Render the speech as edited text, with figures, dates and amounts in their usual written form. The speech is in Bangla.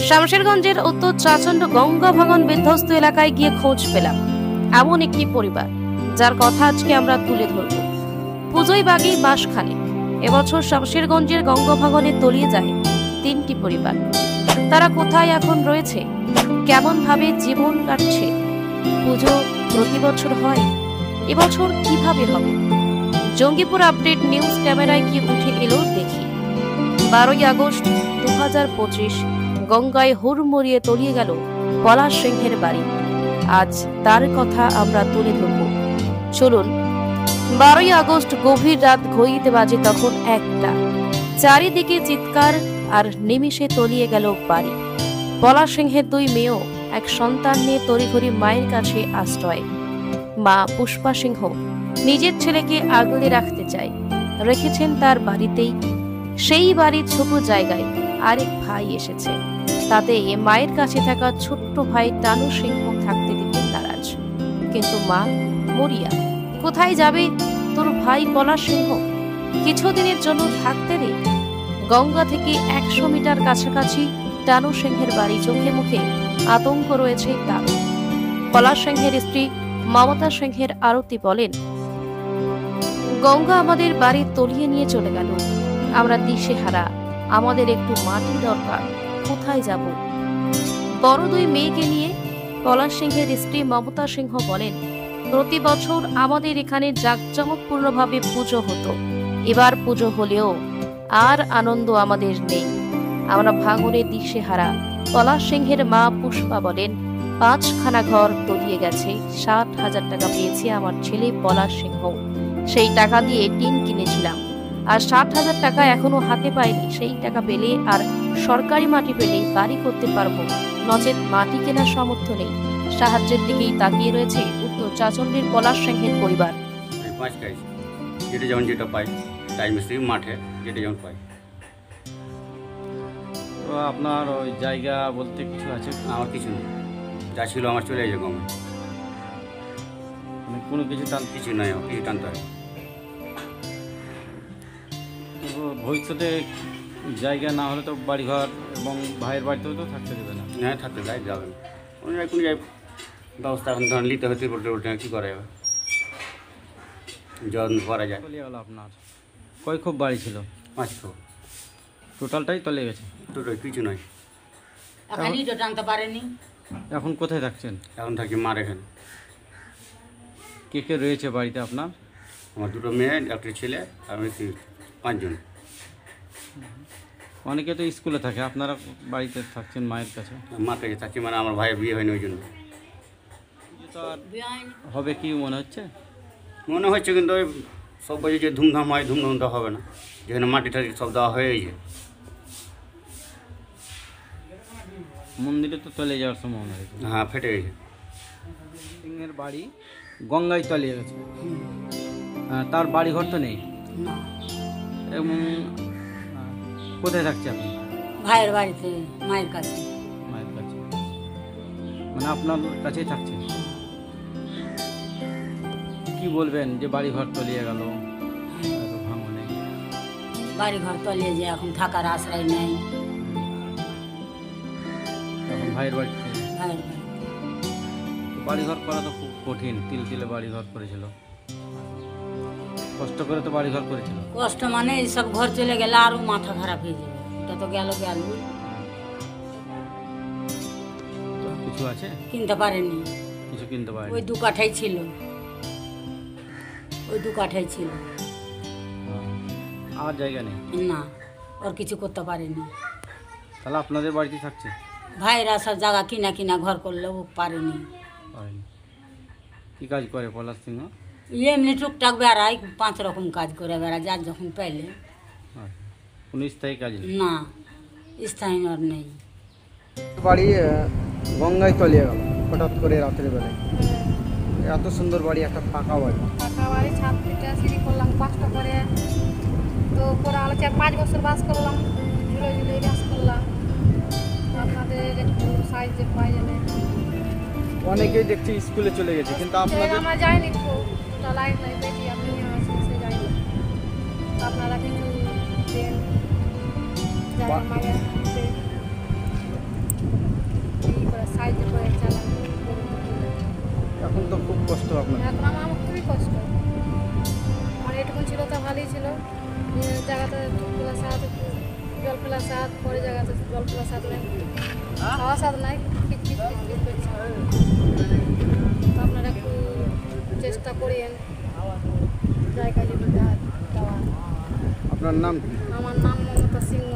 শামশেরগঞ্জের উত্তর চাচণ্ড গঙ্গা ভাঙন বিধ্বস্ত এলাকায় গিয়ে খোঁজ পেলাম এমন একটি পরিবার যার কথা আজকে আমরা তুলে ধরব। পুজোয় বাগেই বাসখানে এবছর শামশেরগঞ্জের গঙ্গা ভাঙনে তলিয়ে যায় 3টি পরিবার। তারা কোথায় এখন রয়েছে, কেমন ভাবে জীবন কাটছে, পুজো প্রতি বছর হয়, এবছর কিভাবে হবে? জঙ্গিপুর আপডেট নিউজ ক্যামেরায় কি উঠে এলো দেখি। 12ই আগস্ট 2025 গঙ্গায় হুড়মুড়িয়ে তলিয়ে গেল পলাশ সিংহের বাড়ি। আজ তার কথা আমরা তুলে ধরব। চলুন, 12ই আগস্ট গভীর রাত ঘড়িতে বাজে তখন 1টা। চারিদিকে চিৎকার আর নিমিষে তলিয়ে গেল বাড়ি। পলাশ সিংহের 2 মেয়েও এক সন্তান নিয়ে তড়িঘড়ি মায়ের কাছে আশ্রয়। মা পুষ্পা সিংহ নিজের ছেলেকে আগলে রাখতে চায়, রেখেছেন তার বাড়িতেই। সেই বাড়ির ছোট জায়গায় আরেক ভাই এসেছে, তাতে মায়ের কাছে থাকা ছোট্ট ভাই টানু সিংহ থাকতে দিতে নারাজ। কিন্তু মা মরিয়া, কোথায় যাবে তোর ভাই পলাশ সিংহ? কিছুদিনের জন্য থাকতে দে। গঙ্গা থেকে 100 মিটার কাছাকাছি টানু সিংহের বাড়ি। চোখে মুখে আতঙ্ক রয়েছে তার। পলাশ সিংহের স্ত্রী মমতা সিংহের আরতি বলেন, গঙ্গা আমাদের বাড়ি তলিয়ে নিয়ে চলে গেল, আমরা দিশেহারা, আমাদের একটু মাটি দরকার, কোথায় যাব? বড় 2 মেয়েকে নিয়ে পলাশ সিংহের স্ত্রী মমতা সিংহ বলেন, প্রতি বছর আমাদের এখানে জাঁকজমকপূর্ণভাবে পুজো হতো, এবার পুজো হলেও আর আনন্দ আমাদের নেই, আমরা ভাঙনে দিশেহারা। পলাশ সিংহের মা পুষ্পা বলেন, 5খানা ঘর তলিয়ে গেছে, 60,000 টাকা পেয়েছি আমার ছেলে পলাশ সিংহ, সেই টাকা দিয়ে টিন কিনেছিলাম, আর 60,000 টাকা এখনো হাতে পাইনি। সেই টাকা পেলে আর সরকারি মাটি পেলে বাড়ি করতে পারবো, নচেত মাটি কেনার সামর্থ্য নেই। সাহায্যের দিকেই তাকিয়ে রয়েছে উত্তর চাচণ্ডীর পলাশ সিংহের পরিবার। যেটা যেমন যেটা পাই টাইম মাঠে যেটা যেমন পাই। তো আপনার ওই জায়গা বলতে কিছু আছে? আমার কিছু নেই, যা ছিল আমার চলে যায় গঙ্গা, মানে কোনো কিছু কিছু নয়, কিছু টানতে হয়। ভবিষ্যতে জায়গা না হলে তো বাড়িঘর এবং ভাইয়ের বাড়িতেও তো থাকতে দেবে না? হ্যাঁ, থাকতে যাই যাবে না, কোনো জায়গায় ব্যবস্থা এখন ধরেন নিতে হতে কী করা যাবে, যত্ন করা যায়। তলিয়ে গেল আপনার কয় খুব বাড়ি ছিল? 5 খুব, টোটালটাই তলিয়ে গেছে? দুটোই, কিছু নয়। টানতে পারেনি। এখন কোথায় থাকছেন? এখন থাকি মার এখানে। কে কে রয়েছে বাড়িতে আপনার? আমার 2 মেয়ে, একটা ছেলে, আমি 5 জন। অনেকে তো স্কুলে থাকে, আপনারা বাড়িতে থাকছেন মায়ের কাছে? মার কাছে থাকি, মানে আমার ভাইয়ের বিয়ে হয়নি ওই জন্য। তো আর হবে কি মনে হচ্ছে? মনে হচ্ছে, কিন্তু ওই সব বছর যে ধুমধাম হয়, ধুমধামটা হবে না, যেখানে মাটি টাটি সব দেওয়া হয়ে গেছে। মন্দিরে তো তলিয়ে যাওয়ার সম্ভাবনা হয়েছে। হ্যাঁ, ফেটে গেছে। সিংহের বাড়ি গঙ্গায় তলিয়ে গেছে, তার বাড়ি ঘর তো নেই। এবং কোথায় থাকছে আপনি? ভাইয়ের বাড়িতে, মায়ের কাছে। মায়ের কাছে, মানে আপনার কাছেই থাকছে। কি বলবেন যে বাড়ি ঘর তলিয়ে গেল ভাঙনে? বাড়ি ঘর তলিয়ে যে এখন থাকার আশ্রয় নেই। এখন ভাইয়ের বাড়িতে, ভাইয়ের বাড়ি বাড়িঘর করা তো খুব কঠিন। তিলে বাড়িঘর করেছিল, কষ্ট করে তো বাড়িঘর করেছিল। কষ্ট মানে এইসব ঘর চলে গেলে আরো মাথা খারাপ হয়ে যাবে। এটা তো গেল। কিছু আছে কিনতে পারেনি, কিছু কিনতে পারেনি। ওই 2 কাঠাই ছিল, ওই 2 কাঠাই ছিল, আর জায়গা নেই না, ওর কিছু করতে পারেনি। তাহলে আপনাদের বাড়িতে থাকছে? ভাইরা সব জায়গা কিনা ঘর করলেও পারেনি। কি কাজ করে পলাশ সিংহ? এমনি টুকটাক বেড়ায়, 5 রকম কাজ করে বেড়ায়, যার যখন পাইলে। কোনো স্থায়ী কাজ নেই? না, স্থায়ী ওর নেই। বাড়ি গঙ্গায় তলিয়ে গেল হঠাৎ করে রাতের বেলায়। এত সুন্দর বাড়ি, একটা পাকা বাড়ি, ছাদ থেকে সিঁড়ি করলাম 5টা করে, তো পরে আলো 4-5 বছর বাস করলাম, ঝুলে বাস করলাম। আপনাদের একটু সাইজে পাই যাবে। অনেকেই দেখছি স্কুলে চলে গেছে, কিন্তু আপনাদের আমরা যাইনি, তো লাইন নাই দেখি, আপনি সে যাই, আপনারা কিছু দেন, এখন তো খুব কষ্ট আপনার। এখন আমার খুবই কষ্ট। আমার এটুকুন ছিল তা ভালোই ছিল, জায়গাতে দুধ ফেলার স্বাদ, জল ফেলার স্বাদ, পরে জায়গাতে জল ফেলার স্বাদ নেই, খাওয়া স্বাদ নাই, খিচখিচ খিচখিচ করছে। তো আপনারা একটু চেষ্টা করিয়েন জায়গা জমি দেওয়া। আপনার নাম কি? আমার নাম মমতা সিংহ।